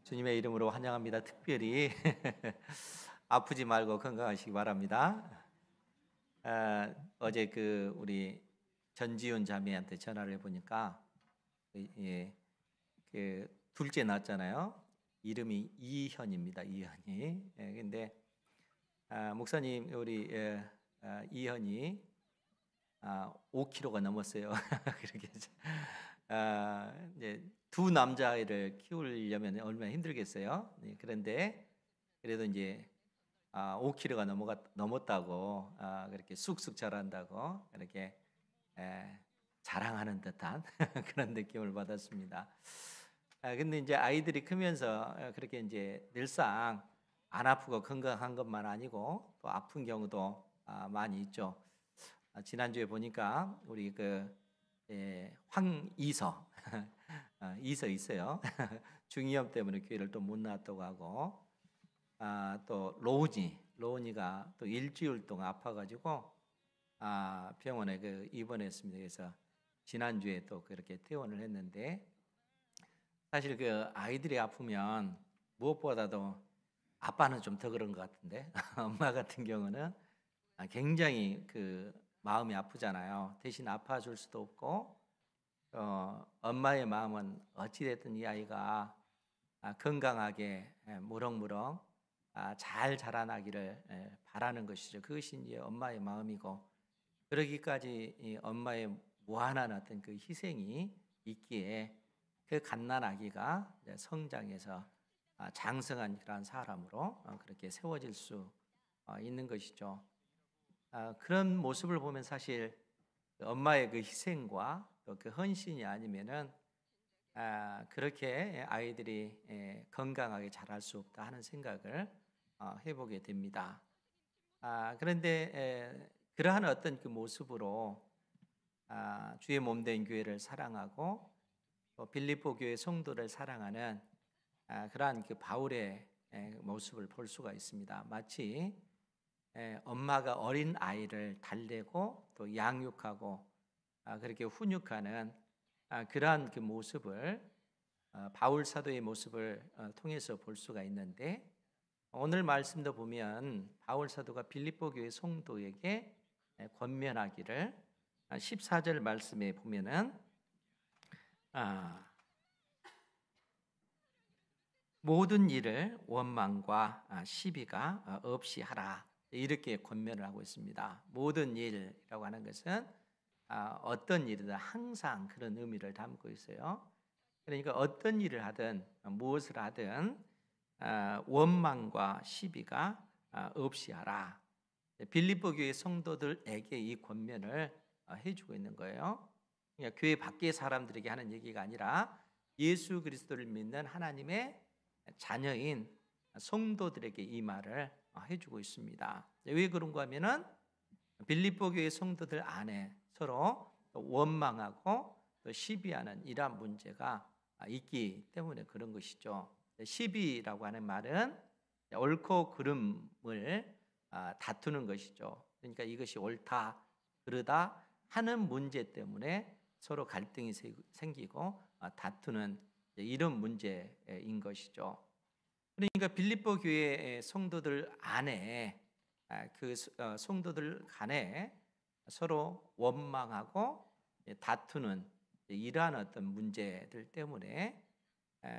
주님의 이름으로 환영합니다. 특별히 아프지 말고 건강하시기 바랍니다. 어제 우리 전지훈 자매한테 전화를 해보니까 예, 둘째 낳았잖아요. 이름이 이현입니다. 이현이. 근데 목사님 우리 이현이 5kg가 넘었어요. 그렇게 이제 두 남자아이를 키우려면 얼마나 힘들겠어요. 그런데 그래도 이제 5kg가 넘었다고 그렇게 쑥쑥 자란다고 이렇게 자랑하는 듯한 그런 느낌을 받았습니다. 근데 이제 아이들이 크면서 그렇게 이제 늘상 안 아프고 건강한 것만 아니고 또 아픈 경우도 많이 있죠. 지난주에 보니까 우리 황이서 이서 있어요. 중이염 때문에 교회를 또 못 나왔다고 하고, 또 로운이가 또 일주일 동안 아파가지고 병원에 입원했습니다. 그래서 지난주에 또 그렇게 퇴원을 했는데, 사실 아이들이 아프면 무엇보다도 아빠는 좀 더 그런 것 같은데 엄마 같은 경우는 굉장히 마음이 아프잖아요. 대신 아파줄 수도 없고, 엄마의 마음은 어찌됐든 이 아이가 건강하게 무럭무럭 잘 자라나기를 바라는 것이죠. 그것이 이제 엄마의 마음이고, 그러기까지 이 엄마의 무한한 어떤 그 희생이 있기에 그 갓난 아기가 성장해서 장성한 그러한 사람으로 그렇게 세워질 수 있는 것이죠. 그런 모습을 보면 사실 엄마의 그 희생과 또 그 헌신이 아니면은 그렇게 아이들이 건강하게 자랄 수 없다 하는 생각을 해보게 됩니다. 그런데 그러한 어떤 그 모습으로 주의 몸된 교회를 사랑하고 또 빌립보 교회 성도를 사랑하는 그러한 그 바울의 모습을 볼 수가 있습니다. 마치 엄마가 어린 아이를 달래고 또 양육하고 그렇게 훈육하는 그러한 그 모습을 바울 사도의 모습을 통해서 볼 수가 있는데, 오늘 말씀도 보면 바울 사도가 빌립보 교회 성도에게 권면하기를 14절 말씀에 보면은 모든 일을 원망과 시비가 없이 하라, 이렇게 권면을 하고 있습니다. 모든 일이라고 하는 것은 어떤 일이든 항상 그런 의미를 담고 있어요. 그러니까 어떤 일을 하든 무엇을 하든 원망과 시비가 없이 하라. 빌립보 교회 성도들에게 이 권면을 해주고 있는 거예요. 그러니까 교회 밖의 사람들에게 하는 얘기가 아니라 예수 그리스도를 믿는 하나님의 자녀인 성도들에게 이 말을 해주고 있습니다. 왜 그런가 하면은 빌립보 교회 성도들 안에 서로 원망하고 또 시비하는 이러한 문제가 있기 때문에 그런 것이죠. 시비라고 하는 말은 옳고 그름을 다투는 것이죠. 그러니까 이것이 옳다 그르다 하는 문제 때문에 서로 갈등이 생기고 다투는 이런 문제인 것이죠. 그러니까 빌립보 교회 성도들 안에 성도들 간에 서로 원망하고 다투는 이러한 어떤 문제들 때문에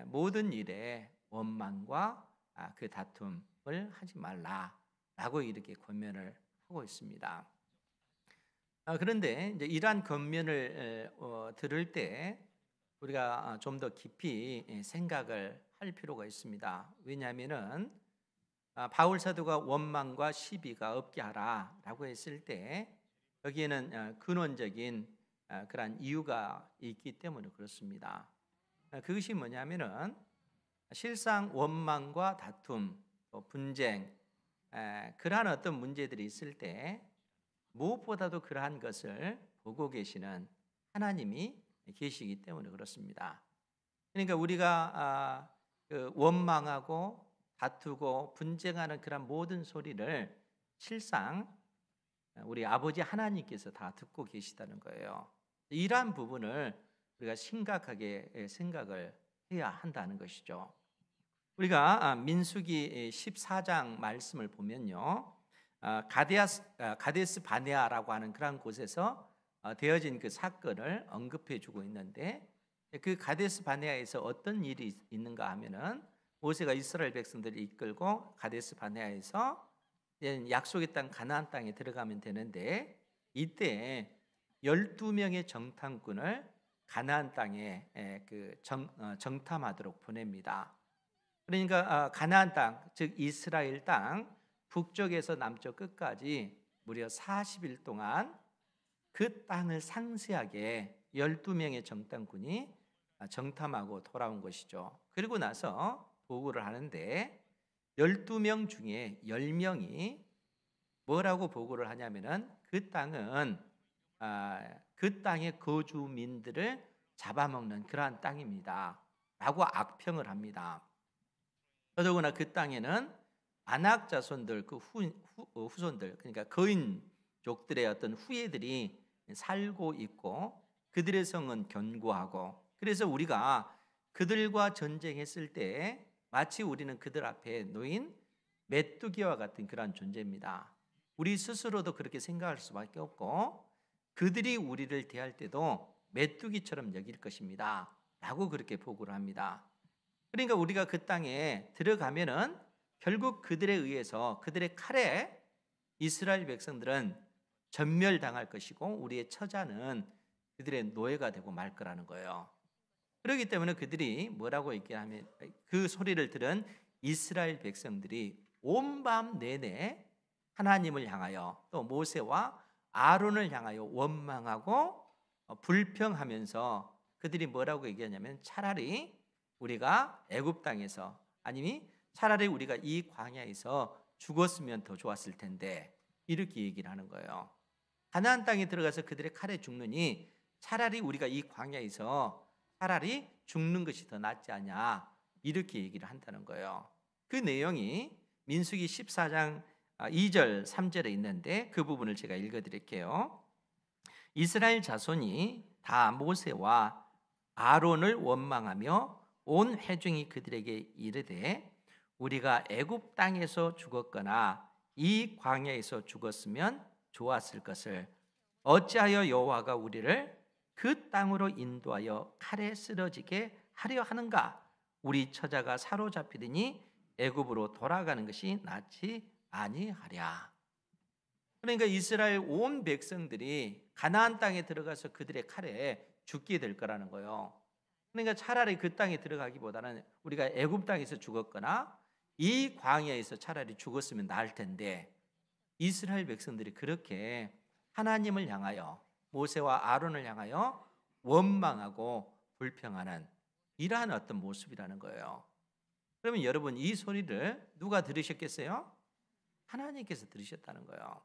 모든 일에 원망과 그 다툼을 하지 말라라고 이렇게 권면을 하고 있습니다. 그런데 이제 이러한 권면을 들을 때 우리가 좀 더 깊이 생각을 할 필요가 있습니다. 왜냐하면은 바울 사도가 원망과 시비가 없게 하라라고 했을 때 여기에는 근원적인 그러한 이유가 있기 때문에 그렇습니다. 그것이 뭐냐면은 실상 원망과 다툼, 또 분쟁, 그러한 어떤 문제들이 있을 때 무엇보다도 그러한 것을 보고 계시는 하나님이 계시기 때문에 그렇습니다. 그러니까 우리가 원망하고 다투고 분쟁하는 그런 모든 소리를 실상 우리 아버지 하나님께서 다 듣고 계시다는 거예요. 이러한 부분을 우리가 심각하게 생각을 해야 한다는 것이죠. 우리가 민수기 14장 말씀을 보면요, 가데스 바네아라고 하는 그런 곳에서 되어진 그 사건을 언급해 주고 있는데, 그 가데스 바네아에서 어떤 일이 있는가 하면은 모세가 이스라엘 백성들을 이끌고 가데스 바네아에서 약속의 땅 가나안 땅에 들어가면 되는데, 이때 12명의 정탐꾼을 가나안 땅에 정탐하도록 보냅니다. 그러니까 가나안 땅, 즉 이스라엘 땅 북쪽에서 남쪽 끝까지 무려 40일 동안 그 땅을 상세하게 12명의 정탐꾼이 정탐하고 돌아온 것이죠. 그리고 나서 보고를 하는데, 12명 중에 10명이 뭐라고 보고를 하냐면은 그 땅은 그 땅의 거주민들을 잡아먹는 그러한 땅입니다 라고 악평을 합니다. 더더구나 그 땅에는 아낙 자손들, 그 후손들, 그러니까 거인족들의 어떤 후예들이 살고 있고, 그들의 성은 견고하고, 그래서 우리가 그들과 전쟁했을 때 마치 우리는 그들 앞에 놓인 메뚜기와 같은 그러한 존재입니다. 우리 스스로도 그렇게 생각할 수밖에 없고, 그들이 우리를 대할 때도 메뚜기처럼 여길 것입니다 라고 그렇게 보고를 합니다. 그러니까 우리가 그 땅에 들어가면은 결국 그들에 의해서, 그들의 칼에 이스라엘 백성들은 전멸당할 것이고, 우리의 처자는 그들의 노예가 되고 말 거라는 거예요. 그렇기 때문에 그들이 뭐라고 얘기하면, 그 소리를 들은 이스라엘 백성들이 온 밤 내내 하나님을 향하여, 또 모세와 아론을 향하여 원망하고 불평하면서 그들이 뭐라고 얘기하냐면, 차라리 우리가 애굽 땅에서, 아니면 차라리 우리가 이 광야에서 죽었으면 더 좋았을 텐데, 이렇게 얘기를 하는 거예요. 가나안 땅에 들어가서 그들의 칼에 죽느니 차라리 우리가 이 광야에서 차라리 죽는 것이 더 낫지 않냐, 이렇게 얘기를 한다는 거예요. 그 내용이 민수기 14장 2절 3절에 있는데, 그 부분을 제가 읽어드릴게요. 이스라엘 자손이 다 모세와 아론을 원망하며 온 회중이 그들에게 이르되, 우리가 애굽 땅에서 죽었거나 이 광야에서 죽었으면 좋았을 것을 어찌하여 여호와가 우리를 그 땅으로 인도하여 칼에 쓰러지게 하려 하는가? 우리 처자가 사로잡히더니 애굽으로 돌아가는 것이 낫지 아니하랴. 그러니까 이스라엘 온 백성들이 가나안 땅에 들어가서 그들의 칼에 죽게 될 거라는 거예요. 그러니까 차라리 그 땅에 들어가기보다는 우리가 애굽 땅에서 죽었거나 이 광야에서 차라리 죽었으면 나을 텐데, 이스라엘 백성들이 그렇게 하나님을 향하여, 모세와 아론을 향하여 원망하고 불평하는 이러한 어떤 모습이라는 거예요. 그러면 여러분, 이 소리를 누가 들으셨겠어요? 하나님께서 들으셨다는 거예요.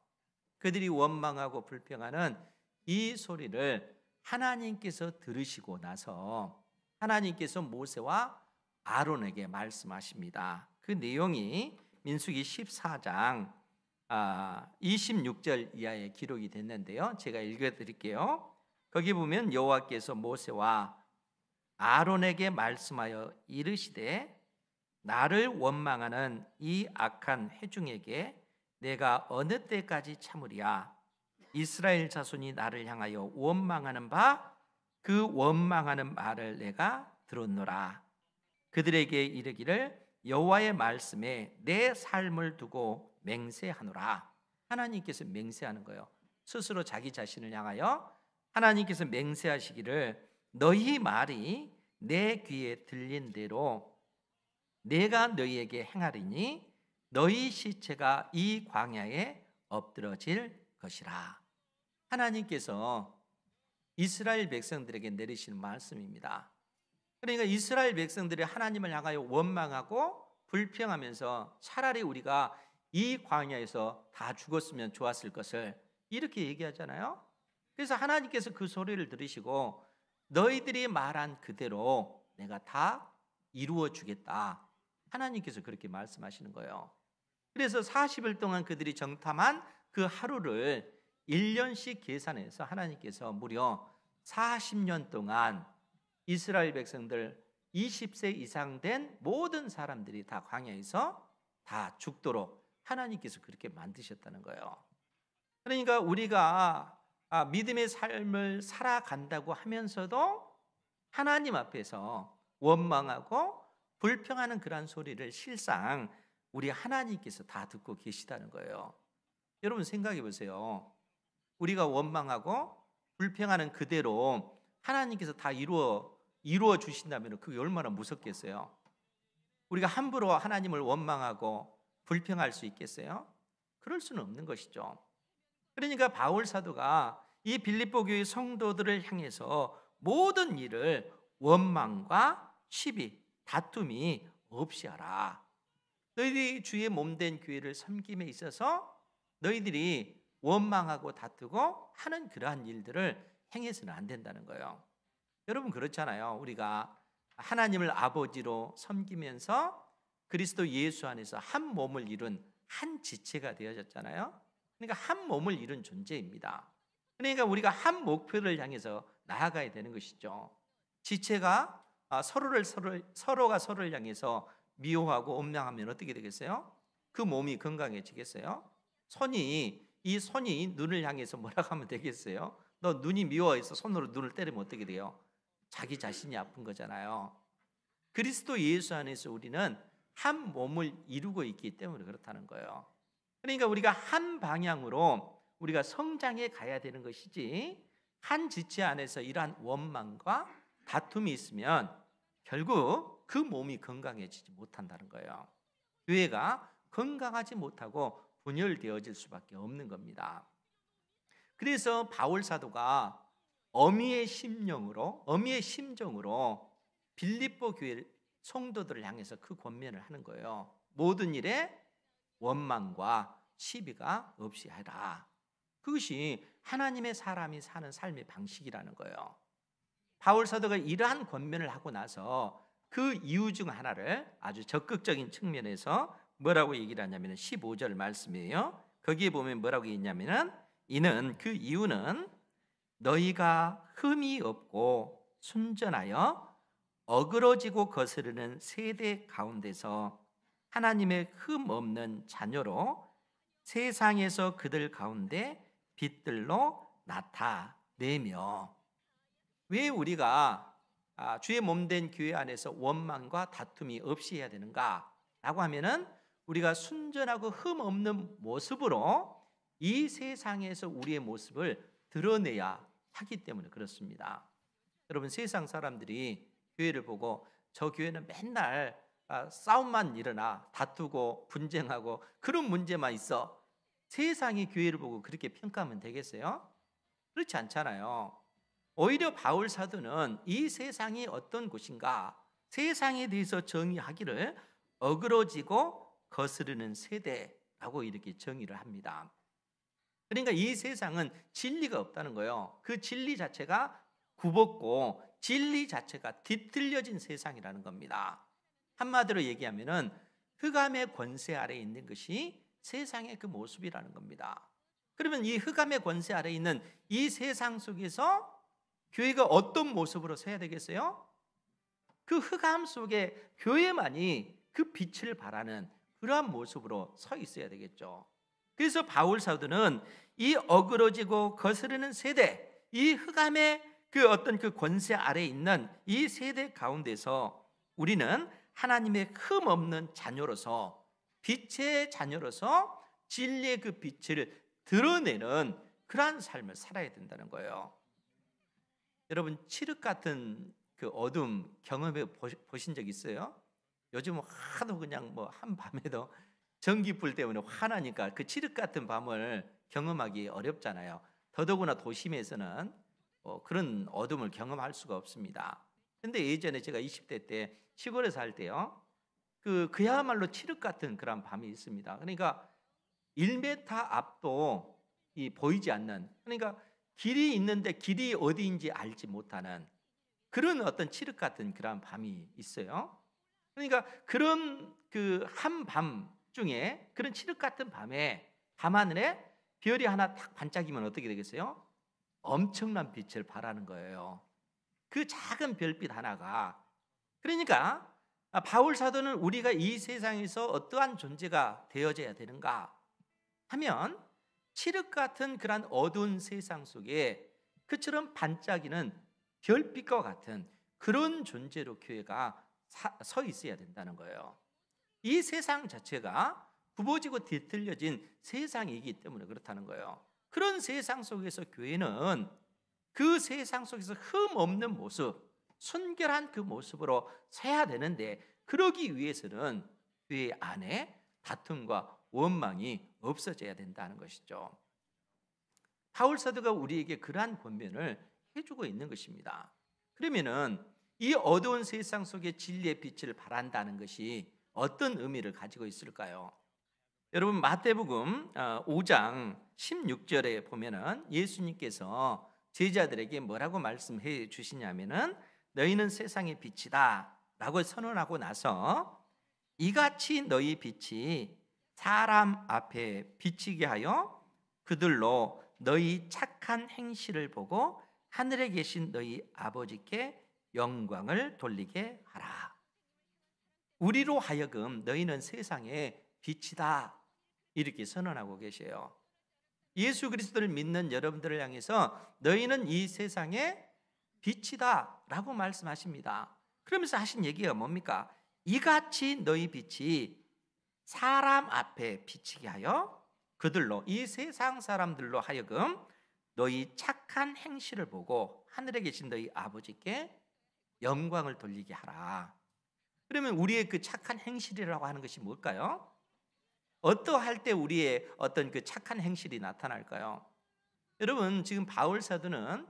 그들이 원망하고 불평하는 이 소리를 하나님께서 들으시고 나서 하나님께서 모세와 아론에게 말씀하십니다. 그 내용이 민수기 14장 26절 이하에 기록이 됐는데요, 제가 읽어드릴게요. 거기 보면 여호와께서 모세와 아론에게 말씀하여 이르시되, 나를 원망하는 이 악한 회중에게 내가 어느 때까지 참으랴? 이스라엘 자손이 나를 향하여 원망하는 바 그 원망하는 말을 내가 들었노라. 그들에게 이르기를 여호와의 말씀에 내 삶을 두고 맹세하노라. 하나님께서 맹세하는 거예요. 스스로 자기 자신을 향하여 하나님께서 맹세하시기를, 너희 말이 내 귀에 들린 대로 내가 너희에게 행하리니 너희 시체가 이 광야에 엎드러질 것이라. 하나님께서 이스라엘 백성들에게 내리시는 말씀입니다. 그러니까 이스라엘 백성들이 하나님을 향하여 원망하고 불평하면서 차라리 우리가 이 광야에서 다 죽었으면 좋았을 것을 이렇게 얘기하잖아요. 그래서 하나님께서 그 소리를 들으시고, 너희들이 말한 그대로 내가 다 이루어 주겠다, 하나님께서 그렇게 말씀하시는 거예요. 그래서 40일 동안 그들이 정탐한 그 하루를 1년씩 계산해서 하나님께서 무려 40년 동안 이스라엘 백성들 20세 이상 된 모든 사람들이 다 광야에서 다 죽도록 하나님께서 그렇게 만드셨다는 거예요. 그러니까 우리가 믿음의 삶을 살아간다고 하면서도 하나님 앞에서 원망하고 불평하는 그러한 소리를 실상 우리 하나님께서 다 듣고 계시다는 거예요. 여러분 생각해 보세요. 우리가 원망하고 불평하는 그대로 하나님께서 다 이루어 주신다면 그게 얼마나 무섭겠어요? 우리가 함부로 하나님을 원망하고 불평할 수 있겠어요? 그럴 수는 없는 것이죠. 그러니까 바울 사도가 이 빌립보 교회 성도들을 향해서 모든 일을 원망과 시비, 다툼이 없이 하라. 너희들이 주의 몸된 교회를 섬김에 있어서 너희들이 원망하고 다투고 하는 그러한 일들을 행해서는 안 된다는 거예요. 여러분 그렇잖아요. 우리가 하나님을 아버지로 섬기면서 그리스도 예수 안에서 한 몸을 이룬 한 지체가 되어졌잖아요. 그러니까 한 몸을 이룬 존재입니다. 그러니까 우리가 한 목표를 향해서 나아가야 되는 것이죠. 지체가 서로가 서로를 향해서 미워하고 원망하면 어떻게 되겠어요? 그 몸이 건강해지겠어요? 이 손이 눈을 향해서 뭐라고 하면 되겠어요? 너 눈이 미워해서 손으로 눈을 때리면 어떻게 돼요? 자기 자신이 아픈 거잖아요. 그리스도 예수 안에서 우리는 한 몸을 이루고 있기 때문에 그렇다는 거예요. 그러니까 우리가 한 방향으로 우리가 성장해 가야 되는 것이지, 한 지체 안에서 이러한 원망과 다툼이 있으면 결국 그 몸이 건강해지지 못한다는 거예요. 교회가 건강하지 못하고 분열되어질 수밖에 없는 겁니다. 그래서 바울 사도가 어미의 심정으로 빌립보 교회 성도들을 향해서 그 권면을 하는 거예요. 모든 일에 원망과 시비가 없이 하라. 그것이 하나님의 사람이 사는 삶의 방식이라는 거예요. 바울 사도가 이러한 권면을 하고 나서 그 이유 중 하나를 아주 적극적인 측면에서 뭐라고 얘기를 하냐면 15절 말씀이에요. 거기에 보면 뭐라고 했냐면 그 이유는 너희가 흠이 없고 순전하여 어그러지고 거스르는 세대 가운데서 하나님의 흠 없는 자녀로 세상에서 그들 가운데 빛들로 나타내며. 왜 우리가 주의 몸된 교회 안에서 원망과 다툼이 없이 해야 되는가 라고 하면은 우리가 순전하고 흠 없는 모습으로 이 세상에서 우리의 모습을 드러내야 하기 때문에 그렇습니다. 여러분 세상 사람들이 교회를 보고 저 교회는 맨날 싸움만 일어나 다투고 분쟁하고 그런 문제만 있어, 세상이 교회를 보고 그렇게 평가하면 되겠어요? 그렇지 않잖아요. 오히려 바울 사도는 이 세상이 어떤 곳인가, 세상에 대해서 정의하기를 어그러지고 거스르는 세대라고 이렇게 정의를 합니다. 그러니까 이 세상은 진리가 없다는 거예요. 그 진리 자체가 굽었고 진리 자체가 뒤틀려진 세상이라는 겁니다. 한마디로 얘기하면은 흑암의 권세 아래에 있는 것이 세상의 그 모습이라는 겁니다. 그러면 이 흑암의 권세 아래에 있는 이 세상 속에서 교회가 어떤 모습으로 서야 되겠어요? 그 흑암 속에 교회만이 그 빛을 발하는 그러한 모습으로 서 있어야 되겠죠. 그래서 바울 사도는 이 어그러지고 거스르는 세대, 이 흑암의 그 어떤 그 권세 아래에 있는 이 세대 가운데서 우리는 하나님의 흠 없는 자녀로서, 빛의 자녀로서 진리의 그 빛을 드러내는 그러한 삶을 살아야 된다는 거예요. 여러분 칠흑 같은 그 어둠 경험해 보신 적 있어요? 요즘 하도 그냥 뭐 한밤에도 전기불 때문에 화나니까 그 칠흑 같은 밤을 경험하기 어렵잖아요. 더더구나 도심에서는 그런 어둠을 경험할 수가 없습니다. 근데 예전에 제가 20대 때 시골에 살 때요, 그야말로 칠흑 같은 그런 밤이 있습니다. 그러니까 1m 앞도 보이지 않는, 그러니까 길이 있는데 길이 어디인지 알지 못하는 그런 어떤 칠흑 같은 그런 밤이 있어요. 그러니까 그런 그 한밤 중에, 그런 칠흑 같은 밤에 밤하늘에 별이 하나 탁 반짝이면 어떻게 되겠어요? 엄청난 빛을 발하는 거예요. 그 작은 별빛 하나가 그러니까 바울 사도는 우리가 이 세상에서 어떠한 존재가 되어져야 되는가 하면 칠흑 같은 그런 어두운 세상 속에 그처럼 반짝이는 별빛과 같은 그런 존재로 교회가 서 있어야 된다는 거예요. 이 세상 자체가 굽어지고 뒤틀려진 세상이기 때문에 그렇다는 거예요. 그런 세상 속에서 교회는 그 세상 속에서 흠 없는 모습, 순결한 그 모습으로 서야 되는데, 그러기 위해서는 교회 안에 다툼과 원망이 없어져야 된다는 것이죠. 바울 사도가 우리에게 그러한 권면을 해주고 있는 것입니다. 그러면은 이 어두운 세상 속에 진리의 빛을 발한다는 것이 어떤 의미를 가지고 있을까요? 여러분, 마태복음 5장 16절에 보면은 예수님께서 제자들에게 뭐라고 말씀해 주시냐면은 너희는 세상의 빛이다 라고 선언하고 나서 이같이 너희 빛이 사람 앞에 비치게 하여 그들로 너희 착한 행실을 보고 하늘에 계신 너희 아버지께 영광을 돌리게 하라. 우리로 하여금 너희는 세상의 빛이다 이렇게 선언하고 계세요. 예수 그리스도를 믿는 여러분들을 향해서 너희는 이 세상의 빛이다 라고 말씀하십니다. 그러면서 하신 얘기가 뭡니까? 이같이 너희 빛이 사람 앞에 비치게 하여 그들로, 이 세상 사람들로 하여금 너희 착한 행실을 보고 하늘에 계신 너희 아버지께 영광을 돌리게 하라. 그러면 우리의 그 착한 행실이라고 하는 것이 뭘까요? 어떠할 때 우리의 어떤 그 착한 행실이 나타날까요? 여러분, 지금 바울 사도는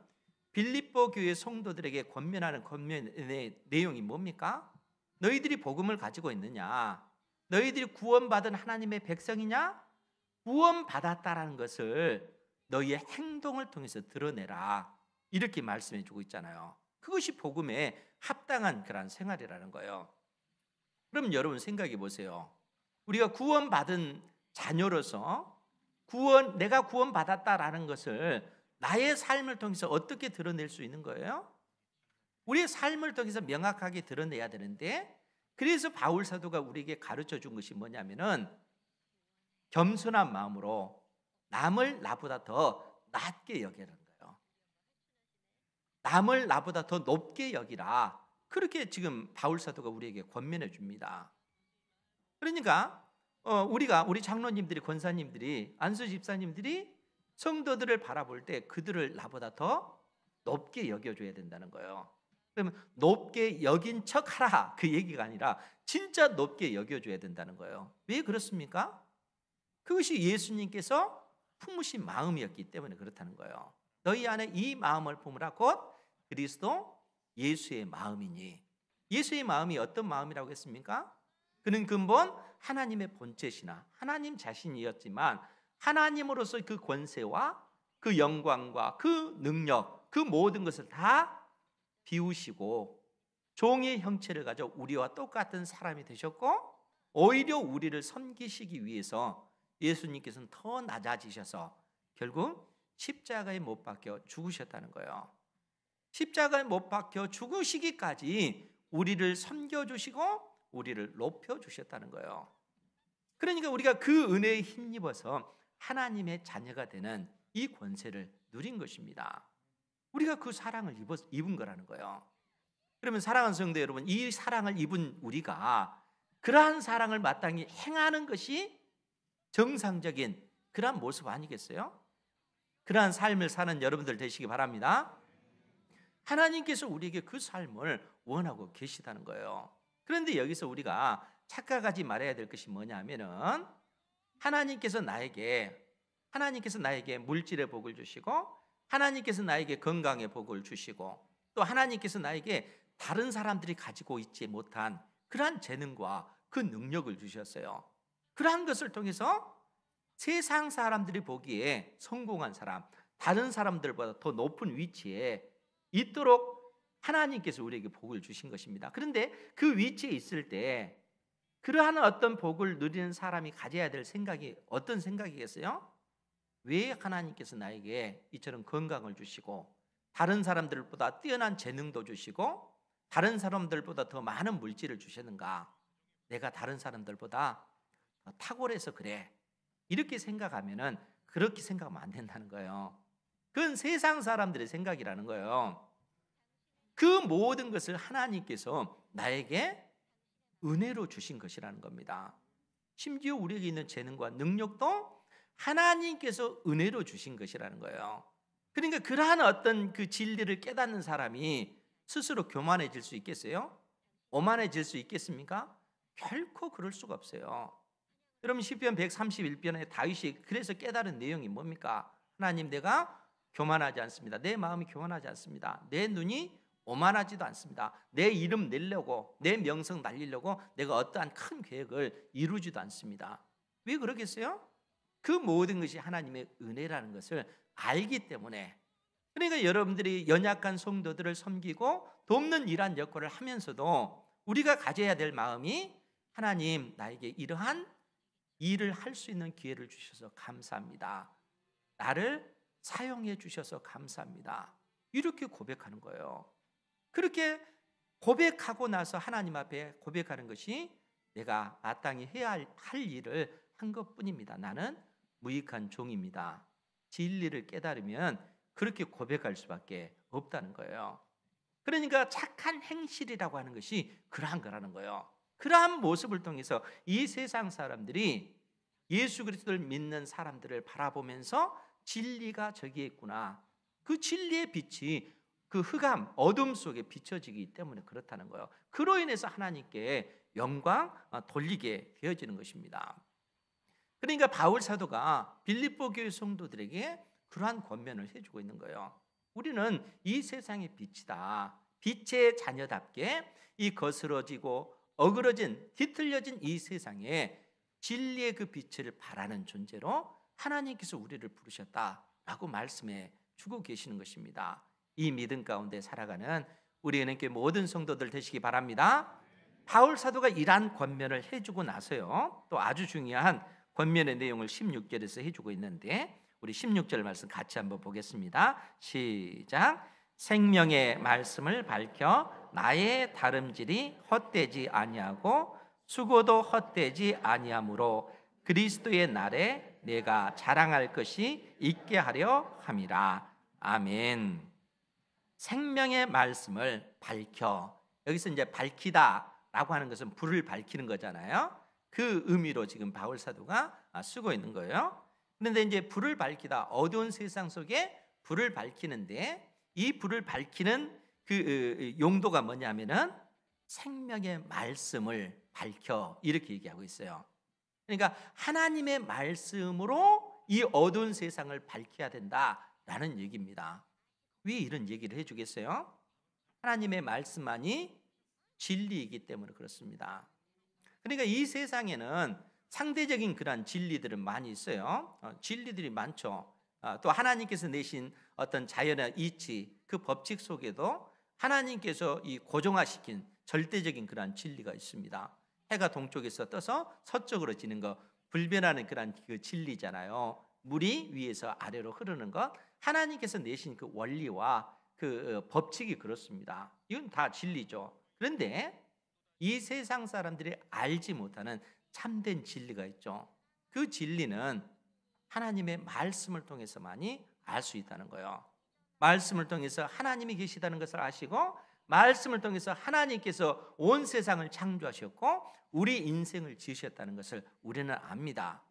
빌립보 교회 성도들에게 권면하는 권면의 내용이 뭡니까? 너희들이 복음을 가지고 있느냐? 너희들이 구원받은 하나님의 백성이냐? 구원받았다라는 것을 너희의 행동을 통해서 드러내라 이렇게 말씀해 주고 있잖아요. 그것이 복음에 합당한 그런 생활이라는 거예요. 그럼 여러분 생각해 보세요. 우리가 구원받은 자녀로서 내가 구원받았다라는 것을 나의 삶을 통해서 어떻게 드러낼 수 있는 거예요? 우리의 삶을 통해서 명확하게 드러내야 되는데, 그래서 바울 사도가 우리에게 가르쳐 준 것이 뭐냐면은 겸손한 마음으로 남을 나보다 더 낮게 여기라는 거예요. 남을 나보다 더 높게 여기라. 그렇게 지금 바울 사도가 우리에게 권면해 줍니다. 그러니까 우리 장로님들이, 권사님들이, 안수 집사님들이 성도들을 바라볼 때 그들을 나보다 더 높게 여겨줘야 된다는 거예요. 그러면 높게 여긴 척 하라 그 얘기가 아니라 진짜 높게 여겨줘야 된다는 거예요. 왜 그렇습니까? 그것이 예수님께서 품으신 마음이었기 때문에 그렇다는 거예요. 너희 안에 이 마음을 품으라 곧 그리스도 예수의 마음이니. 예수의 마음이 어떤 마음이라고 했습니까? 그는 근본 하나님의 본체시나 하나님 자신이었지만 하나님으로서 그 권세와 그 영광과 그 능력, 그 모든 것을 다 비우시고 종의 형체를 가져 우리와 똑같은 사람이 되셨고, 오히려 우리를 섬기시기 위해서 예수님께서는 더 낮아지셔서 결국 십자가에 못 박혀 죽으셨다는 거예요. 십자가에 못 박혀 죽으시기까지 우리를 섬겨주시고 우리를 높여주셨다는 거예요. 그러니까 우리가 그 은혜에 힘입어서 하나님의 자녀가 되는 이 권세를 누린 것입니다. 우리가 그 사랑을 입은 거라는 거예요. 그러면 사랑하는 성도 여러분, 이 사랑을 입은 우리가 그러한 사랑을 마땅히 행하는 것이 정상적인 그러한 모습 아니겠어요? 그러한 삶을 사는 여러분들 되시기 바랍니다. 하나님께서 우리에게 그 삶을 원하고 계시다는 거예요. 그런데 여기서 우리가 착각하지 말아야 될 것이 뭐냐면은 하나님께서 나에게 물질의 복을 주시고, 하나님께서 나에게 건강의 복을 주시고, 또 하나님께서 나에게 다른 사람들이 가지고 있지 못한 그러한 재능과 그 능력을 주셨어요. 그러한 것을 통해서 세상 사람들이 보기에 성공한 사람, 다른 사람들보다 더 높은 위치에 있도록 하나님께서 우리에게 복을 주신 것입니다. 그런데 그 위치에 있을 때 그러한 어떤 복을 누리는 사람이 가져야 될 생각이 어떤 생각이겠어요? 왜 하나님께서 나에게 이처럼 건강을 주시고 다른 사람들보다 뛰어난 재능도 주시고 다른 사람들보다 더 많은 물질을 주셨는가? 내가 다른 사람들보다 더 탁월해서 그래. 이렇게 생각하면은 그렇게 생각하면 안 된다는 거예요. 그건 세상 사람들의 생각이라는 거예요. 그 모든 것을 하나님께서 나에게 은혜로 주신 것이라는 겁니다. 심지어 우리에게 있는 재능과 능력도 하나님께서 은혜로 주신 것이라는 거예요. 그러니까 그러한 어떤 그 진리를 깨닫는 사람이 스스로 교만해질 수 있겠어요? 오만해질 수 있겠습니까? 결코 그럴 수가 없어요. 여러분 시편 131편에 다윗이 그래서 깨달은 내용이 뭡니까? 하나님, 내가 교만하지 않습니다. 내 마음이 교만하지 않습니다. 내 눈이 오만하지도 않습니다. 내 이름 내려고, 내 명성 날리려고 내가 어떠한 큰 계획을 이루지도 않습니다. 왜 그러겠어요? 그 모든 것이 하나님의 은혜라는 것을 알기 때문에. 그러니까 여러분들이 연약한 성도들을 섬기고 돕는 이러한 역할을 하면서도 우리가 가져야 될 마음이, 하나님, 나에게 이러한 일을 할 수 있는 기회를 주셔서 감사합니다. 나를 사용해 주셔서 감사합니다. 이렇게 고백하는 거예요. 그렇게 고백하고 나서 하나님 앞에 고백하는 것이 내가 마땅히 해야 할 일을 한 것뿐입니다. 나는 무익한 종입니다. 진리를 깨달으면 그렇게 고백할 수밖에 없다는 거예요. 그러니까 착한 행실이라고 하는 것이 그러한 거라는 거예요. 그러한 모습을 통해서 이 세상 사람들이 예수 그리스도를 믿는 사람들을 바라보면서 진리가 저기에 있구나, 그 진리의 빛이 그 흑암, 어둠 속에 비춰지기 때문에 그렇다는 거예요. 그로 인해서 하나님께 영광 돌리게 되어지는 것입니다. 그러니까 바울 사도가 빌립보 교회 성도들에게 그러한 권면을 해주고 있는 거예요. 우리는 이 세상의 빛이다. 빛의 자녀답게 이 거스러지고 어그러진, 뒤틀려진 이 세상에 진리의 그 빛을 발하는 존재로 하나님께서 우리를 부르셨다라고 말씀해 주고 계시는 것입니다. 이 믿음 가운데 살아가는 우리 은행교회 모든 성도들 되시기 바랍니다. 바울 사도가 이러한 권면을 해주고 나서요, 또 아주 중요한 권면의 내용을 16절에서 해주고 있는데, 우리 16절 말씀 같이 한번 보겠습니다. 시작. 생명의 말씀을 밝혀 나의 다름질이 헛되지 아니하고 수고도 헛되지 아니하므로 그리스도의 날에 내가 자랑할 것이 있게 하려 함이라. 아멘. 생명의 말씀을 밝혀, 여기서 이제 밝히다라고 하는 것은 불을 밝히는 거잖아요. 그 의미로 지금 바울 사도가 쓰고 있는 거예요. 그런데 이제 불을 밝히다, 어두운 세상 속에 불을 밝히는데, 이 불을 밝히는 그 용도가 뭐냐면은 생명의 말씀을 밝혀, 이렇게 얘기하고 있어요. 그러니까 하나님의 말씀으로 이 어두운 세상을 밝혀야 된다라는 얘기입니다. 왜 이런 얘기를 해주겠어요? 하나님의 말씀만이 진리이기 때문에 그렇습니다. 그러니까 이 세상에는 상대적인 그런 진리들은 많이 있어요. 진리들이 많죠. 또 하나님께서 내신 어떤 자연의 이치, 그 법칙 속에도 하나님께서 이 고정화시킨 절대적인 그런 진리가 있습니다. 해가 동쪽에서 떠서 서쪽으로 지는 거, 불변하는 그런 그 진리잖아요. 물이 위에서 아래로 흐르는 것, 하나님께서 내신 그 원리와 그 법칙이 그렇습니다. 이건 다 진리죠. 그런데 이 세상 사람들이 알지 못하는 참된 진리가 있죠. 그 진리는 하나님의 말씀을 통해서만이 알 수 있다는 거예요. 말씀을 통해서 하나님이 계시다는 것을 아시고, 말씀을 통해서 하나님께서 온 세상을 창조하셨고 우리 인생을 지으셨다는 것을 우리는 압니다.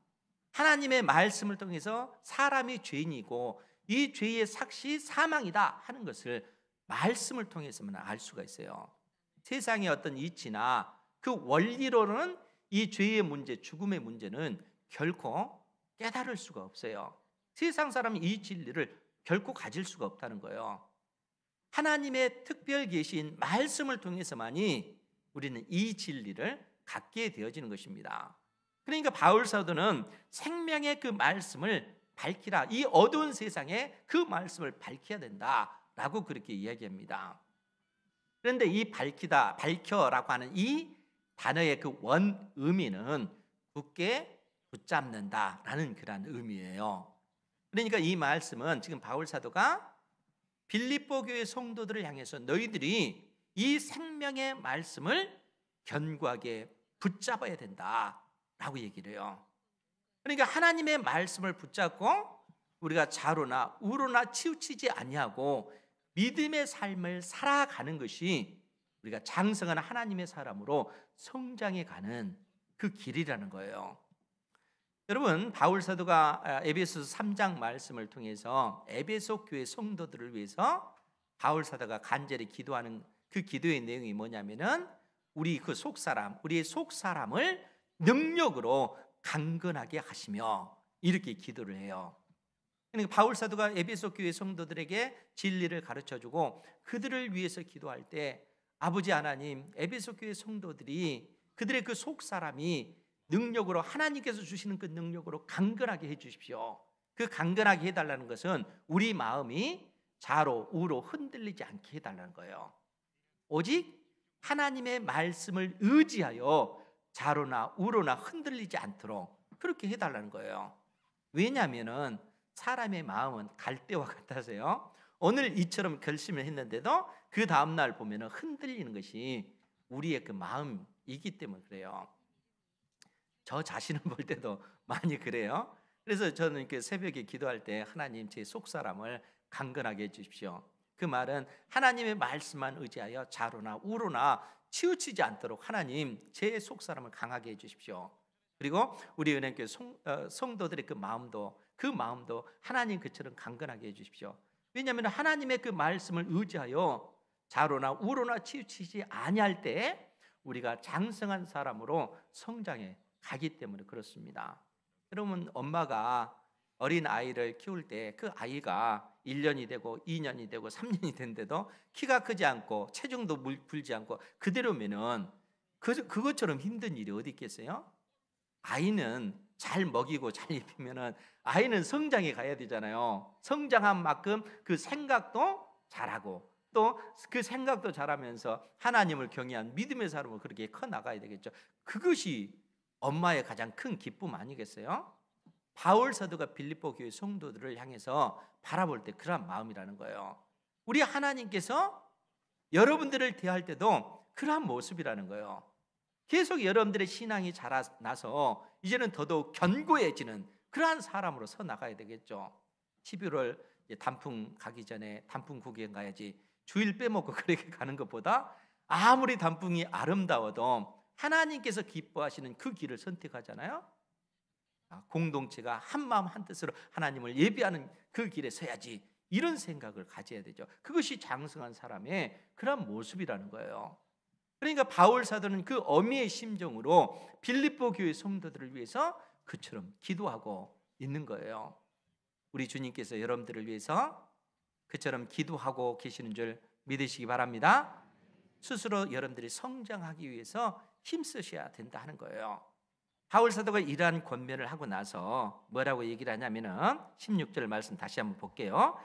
하나님의 말씀을 통해서 사람이 죄인이고 이 죄의 삭시 사망이다 하는 것을 말씀을 통해서만 알 수가 있어요. 세상의 어떤 이치나 그 원리로는 이 죄의 문제, 죽음의 문제는 결코 깨달을 수가 없어요. 세상 사람은 이 진리를 결코 가질 수가 없다는 거예요. 하나님의 특별 계신 말씀을 통해서만이 우리는 이 진리를 갖게 되어지는 것입니다. 그러니까 바울 사도는 생명의 그 말씀을 밝히라, 이 어두운 세상에 그 말씀을 밝혀야 된다라고 그렇게 이야기합니다. 그런데 이 밝히다, 밝혀라고 하는 이 단어의 그 원 의미는 굳게 붙잡는다라는 그런 의미예요. 그러니까 이 말씀은 지금 바울 사도가 빌립보 교회 성도들을 향해서 너희들이 이 생명의 말씀을 견고하게 붙잡아야 된다라고 얘기를 해요. 그러니까 하나님의 말씀을 붙잡고 우리가 좌로나 우로나 치우치지 아니하고 믿음의 삶을 살아가는 것이 우리가 장성한 하나님의 사람으로 성장해 가는 그 길이라는 거예요. 여러분, 바울 사도가 에베소서 3장 말씀을 통해서 에베소 교회 성도들을 위해서 바울 사도가 간절히 기도하는 그 기도의 내용이 뭐냐면은 우리의 속사람을 능력으로 강건하게 하시며 이렇게 기도를 해요. 그러니까 바울 사도가 에베소 교회 성도들에게 진리를 가르쳐주고 그들을 위해서 기도할 때 아버지 하나님, 에베소 교회 성도들이 그들의 그 속사람이 능력으로 하나님께서 주시는 그 능력으로 강건하게 해주십시오. 그 강건하게 해달라는 것은 우리 마음이 좌로 우로 흔들리지 않게 해달라는 거예요. 오직 하나님의 말씀을 의지하여 좌로나 우로나 흔들리지 않도록 그렇게 해달라는 거예요. 왜냐하면은 사람의 마음은 갈대와 같아서요, 오늘 이처럼 결심을 했는데도 그 다음날 보면은 흔들리는 것이 우리의 그 마음이기 때문에 그래요. 저 자신을 볼 때도 많이 그래요. 그래서 저는 그 새벽에 기도할 때 하나님 제 속사람을 강건하게 해주십시오. 그 말은 하나님의 말씀만 의지하여 좌로나 우로나 치우치지 않도록 하나님 제 속사람을 강하게 해주십시오. 그리고 우리 은행교회 성도들의 그 마음도 하나님 그처럼 강건하게 해주십시오. 왜냐하면 하나님의 그 말씀을 의지하여 좌로나 우로나 치우치지 아니할 때 우리가 장성한 사람으로 성장해 가기 때문에 그렇습니다. 여러분, 엄마가 어린 아이를 키울 때 그 아이가 1년이 되고 2년이 되고 3년이 된데도 키가 크지 않고 체중도 불지 않고 그대로면은 그것처럼 힘든 일이 어디 있겠어요? 아이는 잘 먹이고 잘 입히면은 아이는 성장해 가야 되잖아요. 성장한 만큼 그 생각도 잘하고 또 그 생각도 잘하면서 하나님을 경외한 믿음의 사람으로 그렇게 커 나가야 되겠죠. 그것이 엄마의 가장 큰 기쁨 아니겠어요? 바울 사도가 빌립보 교회 성도들을 향해서 바라볼 때 그런 마음이라는 거예요. 우리 하나님께서 여러분들을 대할 때도 그러한 모습이라는 거예요. 계속 여러분들의 신앙이 자라나서 이제는 더더욱 견고해지는 그러한 사람으로 서 나가야 되겠죠. 11월 단풍 가기 전에 단풍 구경 가야지 주일 빼먹고 그렇게 가는 것보다 아무리 단풍이 아름다워도 하나님께서 기뻐하시는 그 길을 선택하잖아요. 공동체가 한마음 한뜻으로 하나님을 예배하는 그 길에 서야지, 이런 생각을 가져야 되죠. 그것이 장성한 사람의 그런 모습이라는 거예요. 그러니까 바울 사도는 그 어미의 심정으로 빌립보 교회 성도들을 위해서 그처럼 기도하고 있는 거예요. 우리 주님께서 여러분들을 위해서 그처럼 기도하고 계시는 줄 믿으시기 바랍니다. 스스로 여러분들이 성장하기 위해서 힘쓰셔야 된다 하는 거예요. 바울 사도가 이러한 권면을 하고 나서 뭐라고 얘기를 하냐면은 16절 말씀 다시 한번 볼게요.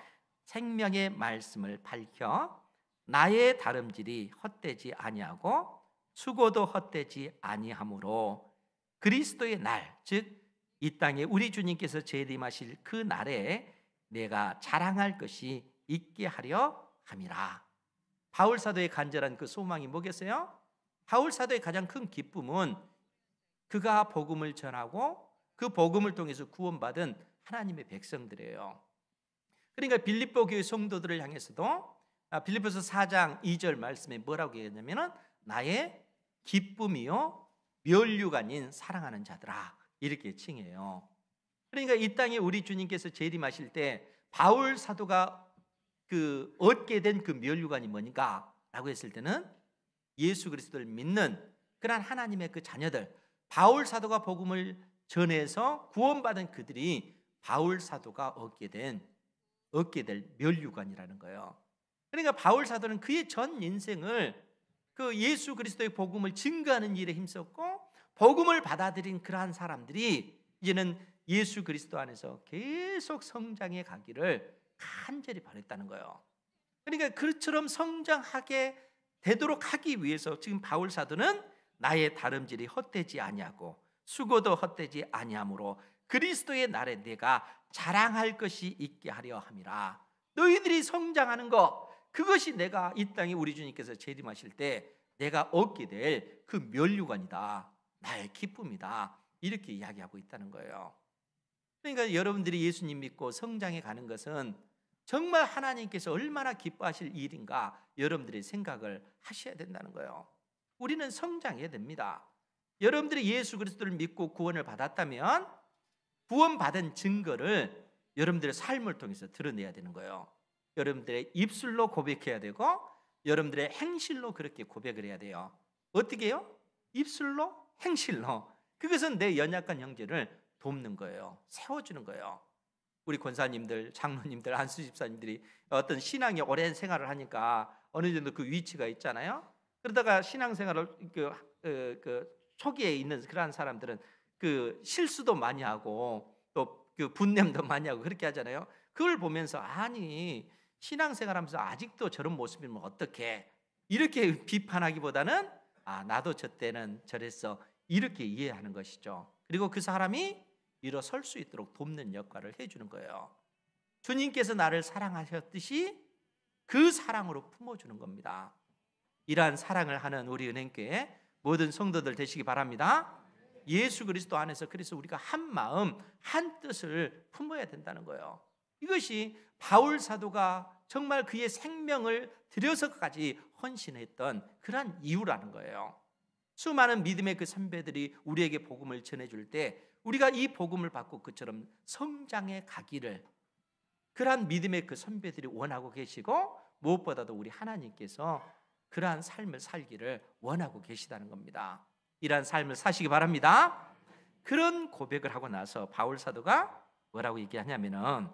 생명의 말씀을 밝혀 나의 다름질이 헛되지 아니하고 수고도 헛되지 아니하므로 그리스도의 날, 즉 이 땅에 우리 주님께서 재림하실 그 날에 내가 자랑할 것이 있게 하려 함이라. 바울 사도의 간절한 그 소망이 뭐겠어요? 바울 사도의 가장 큰 기쁨은 그가 복음을 전하고 그 복음을 통해서 구원받은 하나님의 백성들이에요. 그러니까 빌립보 교회 성도들을 향해서도 빌립보서 4장 2절 말씀에 뭐라고 얘기했냐면은 나의 기쁨이요 면류가 아닌 사랑하는 자들아, 이렇게 칭해요. 그러니까 이 땅에 우리 주님께서 재림하실 때 바울 사도가 그 얻게 된 그 면류관이 뭐니까라고 했을 때는 예수 그리스도를 믿는 그러한 하나님의 그 자녀들, 바울 사도가 복음을 전해서 구원받은 그들이 바울 사도가 얻게 될 면류관이라는 거예요. 그러니까 바울 사도는 그의 전 인생을 그 예수 그리스도의 복음을 증거하는 일에 힘썼고 복음을 받아들인 그러한 사람들이 이제는 예수 그리스도 안에서 계속 성장해 가기를 간절히 바랬다는 거예요. 그러니까 그처럼 성장하게 되도록 하기 위해서 지금 바울 사도는 나의 다름질이 헛되지 아니하고 수고도 헛되지 아니하므로 그리스도의 날에 내가 자랑할 것이 있게 하려 함이라. 너희들이 성장하는 거, 그것이 내가 이 땅에 우리 주님께서 재림하실 때 내가 얻게 될 그 면류관이다, 나의 기쁨이다, 이렇게 이야기하고 있다는 거예요. 그러니까 여러분들이 예수님 믿고 성장해 가는 것은 정말 하나님께서 얼마나 기뻐하실 일인가 여러분들이 생각을 하셔야 된다는 거예요. 우리는 성장해야 됩니다. 여러분들이 예수 그리스도를 믿고 구원을 받았다면 구원받은 증거를 여러분들의 삶을 통해서 드러내야 되는 거예요. 여러분들의 입술로 고백해야 되고 여러분들의 행실로 그렇게 고백을 해야 돼요. 어떻게 해요? 입술로, 행실로. 그것은 내 연약한 형제를 돕는 거예요. 세워주는 거예요. 우리 권사님들, 장로님들, 안수 집사님들이 어떤 신앙의 오랜 생활을 하니까 어느 정도 그 위치가 있잖아요. 그러다가 신앙생활을 초기에 있는 그러한 사람들은 그 실수도 많이 하고 또 그 분냄도 많이 하고 그렇게 하잖아요. 그걸 보면서 아니 신앙생활하면서 아직도 저런 모습이면 어떡해, 이렇게 비판하기보다는 아 나도 저 때는 저랬어, 이렇게 이해하는 것이죠. 그리고 그 사람이 일어설 수 있도록 돕는 역할을 해주는 거예요. 주님께서 나를 사랑하셨듯이 그 사랑으로 품어주는 겁니다. 이러한 사랑을 하는 우리 은행교회 모든 성도들 되시기 바랍니다. 예수 그리스도 안에서 그래서 우리가 한 마음 한 뜻을 품어야 된다는 거예요. 이것이 바울 사도가 정말 그의 생명을 들여서까지 헌신했던 그러한 이유라는 거예요. 수많은 믿음의 그 선배들이 우리에게 복음을 전해줄 때 우리가 이 복음을 받고 그처럼 성장해 가기를 그러한 믿음의 그 선배들이 원하고 계시고 무엇보다도 우리 하나님께서 그러한 삶을 살기를 원하고 계시다는 겁니다. 이러한 삶을 사시기 바랍니다. 그런 고백을 하고 나서 바울 사도가 뭐라고 얘기하냐면은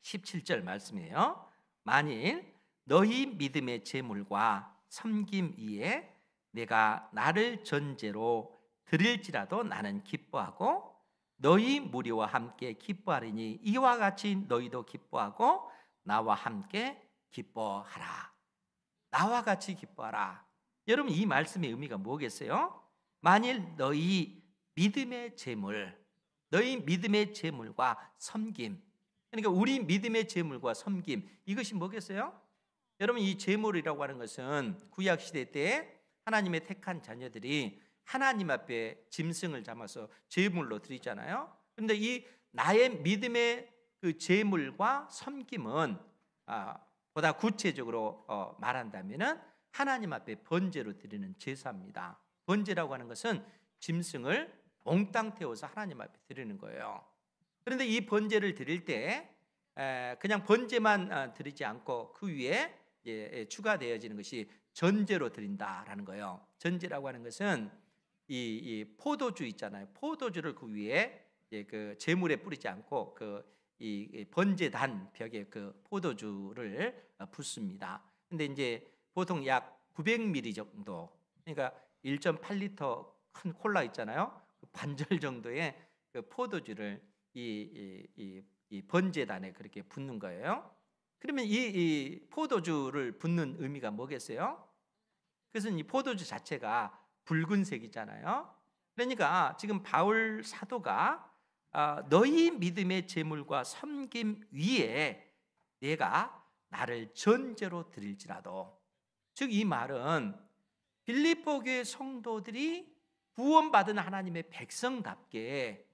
17절 말씀이에요. 만일 너희 믿음의 제물과 섬김 위에 내가 나를 전제로 드릴지라도 나는 기뻐하고 너희 무리와 함께 기뻐하리니 이와 같이 너희도 기뻐하고 나와 함께 기뻐하라. 나와 같이 기뻐하라. 여러분 이 말씀의 의미가 뭐겠어요? 만일 너희 믿음의 제물, 너희 믿음의 제물과 섬김, 그러니까 우리 믿음의 제물과 섬김, 이것이 뭐겠어요? 여러분 이 제물이라고 하는 것은 구약 시대 때 하나님의 택한 자녀들이 하나님 앞에 짐승을 잡아서 제물로 드리잖아요. 그런데 이 나의 믿음의 그 제물과 섬김은 보다 구체적으로 말한다면은 하나님 앞에 번제로 드리는 제사입니다. 번제라고 하는 것은 짐승을 몽땅 태워서 하나님 앞에 드리는 거예요. 그런데 이 번제를 드릴 때 그냥 번제만 드리지 않고 그 위에 추가되어지는 것이 전제로 드린다라는 거예요. 전제라고 하는 것은 이 포도주 있잖아요. 포도주를 그 위에 그 제물에 뿌리지 않고 이 번제단 벽에 그 포도주를 붓습니다. 근데 이제 보통 약 900ml 정도, 그러니까 1.8리터 큰 콜라 있잖아요. 그 반절 정도의 그 포도주를 이 번제단에 그렇게 붓는 거예요. 그러면 이 포도주를 붓는 의미가 뭐겠어요? 그것은 이 포도주 자체가 붉은색이잖아요. 그러니까 지금 바울 사도가 너희 믿음의 제물과 섬김 위에 내가 나를 전제로 드릴지라도, 즉 이 말은 빌립보 교회 성도들이 구원받은 하나님의 백성답게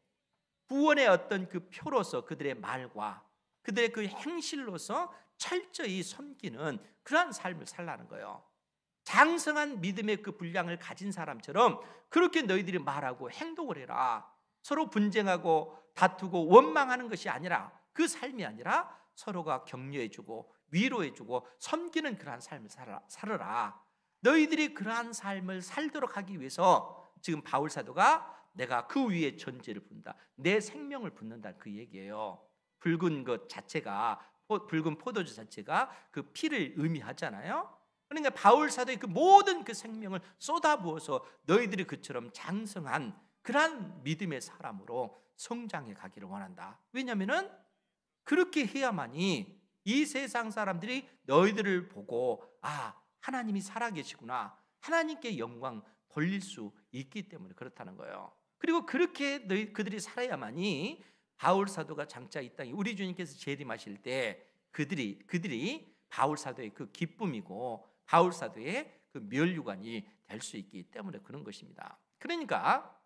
구원의 어떤 그 표로서 그들의 말과 그들의 그 행실로서 철저히 섬기는 그러한 삶을 살라는 거예요. 장성한 믿음의 그 분량을 가진 사람처럼 그렇게 너희들이 말하고 행동을 해라. 서로 분쟁하고 다투고 원망하는 것이 아니라, 그 삶이 아니라 서로가 격려해주고 위로해주고 섬기는 그러한 삶을 살아라. 너희들이 그러한 삶을 살도록 하기 위해서 지금 바울 사도가 내가 그 위에 전제를 붓는다, 내 생명을 붓는다, 그 얘기예요. 붉은 것 자체가, 붉은 포도주 자체가 그 피를 의미하잖아요. 그러니까 바울 사도의 그 모든 그 생명을 쏟아부어서 너희들이 그처럼 장성한 그러한 믿음의 사람으로 성장해 가기를 원한다. 왜냐하면은 그렇게 해야만이 이 세상 사람들이 너희들을 보고 하나님이 살아계시구나, 하나님께 영광 돌릴 수 있기 때문에 그렇다는 거예요. 그리고 그렇게 그들이 살아야만이 바울 사도가 장차 이 땅에 우리 주님께서 재림하실 때 그들이 바울 사도의 그 기쁨이고 바울 사도의 그 면류관이 될 수 있기 때문에 그런 것입니다. 그러니까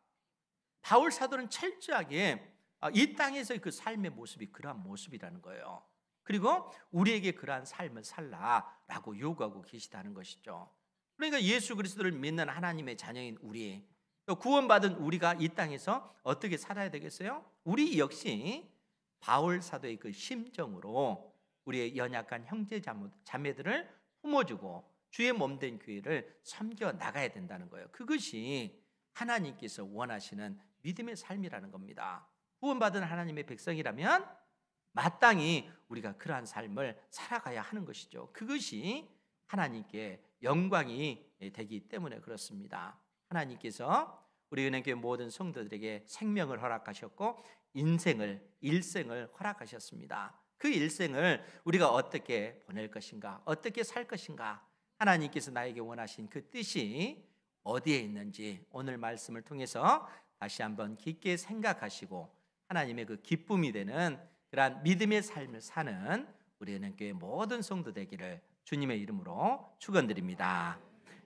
바울 사도는 철저하게 이 땅에서의 그 삶의 모습이 그러한 모습이라는 거예요. 그리고 우리에게 그러한 삶을 살라라고 요구하고 계시다는 것이죠. 그러니까 예수 그리스도를 믿는 하나님의 자녀인 우리, 또 구원받은 우리가 이 땅에서 어떻게 살아야 되겠어요? 우리 역시 바울 사도의 그 심정으로 우리의 연약한 형제 자매들을 품어주고 주의 몸된 교회를 섬겨 나가야 된다는 거예요. 그것이 하나님께서 원하시는 믿음의 삶이라는 겁니다. 구원받은 하나님의 백성이라면 마땅히 우리가 그러한 삶을 살아가야 하는 것이죠. 그것이 하나님께 영광이 되기 때문에 그렇습니다. 하나님께서 우리 은행교회 모든 성도들에게 생명을 허락하셨고 일생을 허락하셨습니다. 그 일생을 우리가 어떻게 보낼 것인가, 어떻게 살 것인가, 하나님께서 나에게 원하신 그 뜻이 어디에 있는지 오늘 말씀을 통해서 다시 한번 깊게 생각하시고 하나님의 그 기쁨이 되는 그러한 믿음의 삶을 사는 우리 은행교회 모든 성도 되기를 주님의 이름으로 축원드립니다.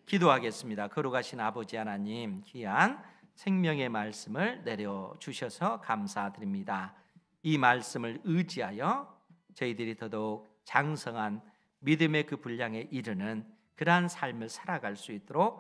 기도하겠습니다. 거룩하신 아버지 하나님, 귀한 생명의 말씀을 내려주셔서 감사드립니다. 이 말씀을 의지하여 저희들이 더더욱 장성한 믿음의 그 분량에 이르는 그러한 삶을 살아갈 수 있도록